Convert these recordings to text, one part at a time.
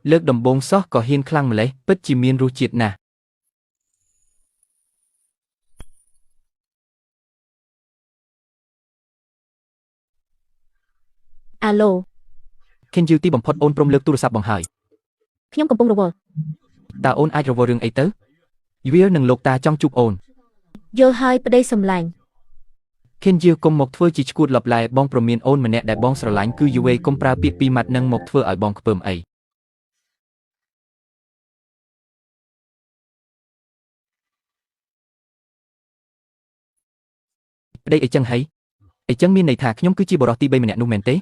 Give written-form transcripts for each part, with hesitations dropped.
លើកដំបូងសោះក៏ហ៊ានខ្លាំងម្លេះពិតជាមានរសជាតិណាស់ Alo ខេនយូទីបំផុតអូនព្រមលើកទូរស័ព្ទបងហើយ ខ្ញុំកំពុងរវល់ តើអូនអាចរវល់រឿងអីទៅវានឹងលោកតាចង់ជួបអូន យល់ហើយប្តីសម្លាញ់ ខេនយូកុំមកធ្វើជាឈួតលបឡែបងប្រមានអូនម្នាក់ដែលបងស្រឡាញ់គឺយូវេកុំប្រើពាក្យពីរម៉ាត់នឹងមកធ្វើឲ្យបងខ្ពើមអី ប្តីអីចឹងហីអីចឹងមានន័យថាខ្ញុំគឺជាបរិសុទ្ធទី3ម្នាក់នោះមែនទេ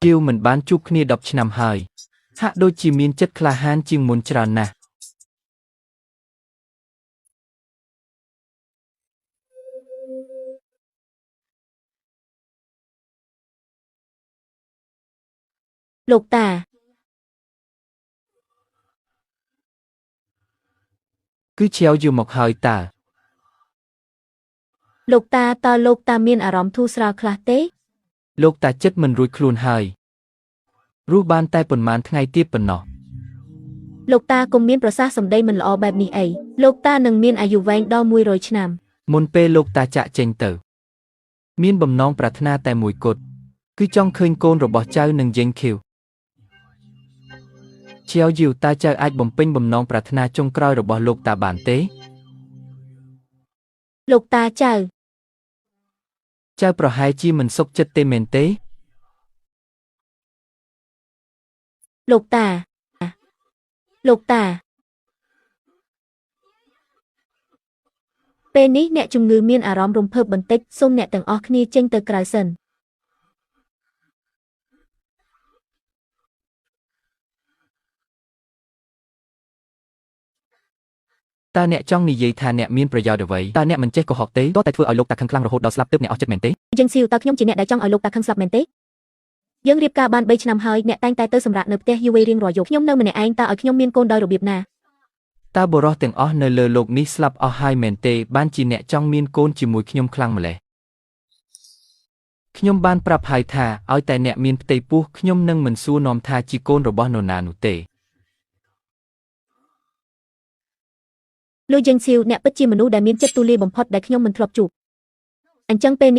យូមិនបានជួបគ្នា10ឆ្នាំហើយហាក់ដូចជាមានចិត្តក្លាហានជាងមុនច្រើនណាស់ លោកតា គឺឆាវយូមកហើយតើ លោកតាតើលោកតាមានអារម្មណ៍ធូរស្រាលខ្លះទេ លោកតាចិត្តមិនរួចខ្លួនហើយរស់បានតែប៉ុន្មានថ្ងៃទៀតប៉ុណ្ណោះ លោកតាកុំមានប្រសាសន៍សម្ដីមិនល្អបែបនេះអីលោកតានឹងមានអាយុវែងដល់100ឆ្នាំ មុនពេលលោកតាចាក់ចេញទៅមានបំណងប្រាថ្នាតែមួយគត់គឺចង់ឃើញកូនរបស់ចៅនឹងយេងខៀវឆាវយូតើចៅអាចបំពេញបំណងប្រាថ្នាចុងក្រោយរបស់លោកតាបានទេ លោកតាចៅ ចៅប្រហែលជាមិនសុខចិត្តទេមែនទេ លោកតា លោកតា ពេលនេះអ្នកជំងឺមានអារម្មណ៍រំភើបបន្តិចសូមអ្នកទាំងអស់គ្នាចេញទៅក្រៅសិន តើអ្នកចង់និយាយថាអ្នកមានប្រយោជន៍អ្វីតើអ្នកមិនចេះកុហកទេតើតែធ្វើឲ្យលោកតាខឹងខ្លាំងរហូតដល់ស្លាប់ទើបអ្នកអស់ចិត្តមែនទេ យើងស៊ីវតើខ្ញុំជាអ្នកដែលចង់ឲ្យលោកតាខឹងស្លាប់មែនទេយើងរៀបការបាន3ឆ្នាំហើយអ្នកតែងតែទៅសម្រាកនៅផ្ទះយូវេរៀងរាល់យប់ខ្ញុំនៅម្នាក់ឯងតើឲ្យខ្ញុំមានកូនដោយរបៀបណា តើបុរសទាំងអស់នៅលើโลกនេះស្លាប់អស់ហើយមែនទេបានជាអ្នកចង់មានកូនជាមួយខ្ញុំខ្លាំងម្ល៉េះខ្ញុំបានប្រាប់ហើយថាឲ្យតែអ្នកមានផ្ទៃពោះខ្ញុំនឹងមិនសួរនាំថាជាកូនរបស់នរណានោះទេ លោកយើងស៊ីវអ្នកពិតជាមនុស្សដែលមានចិត្តទូលាយបំផុតដែលខ្ញុំមិនធ្លាប់ជួបអញ្ចឹងពេល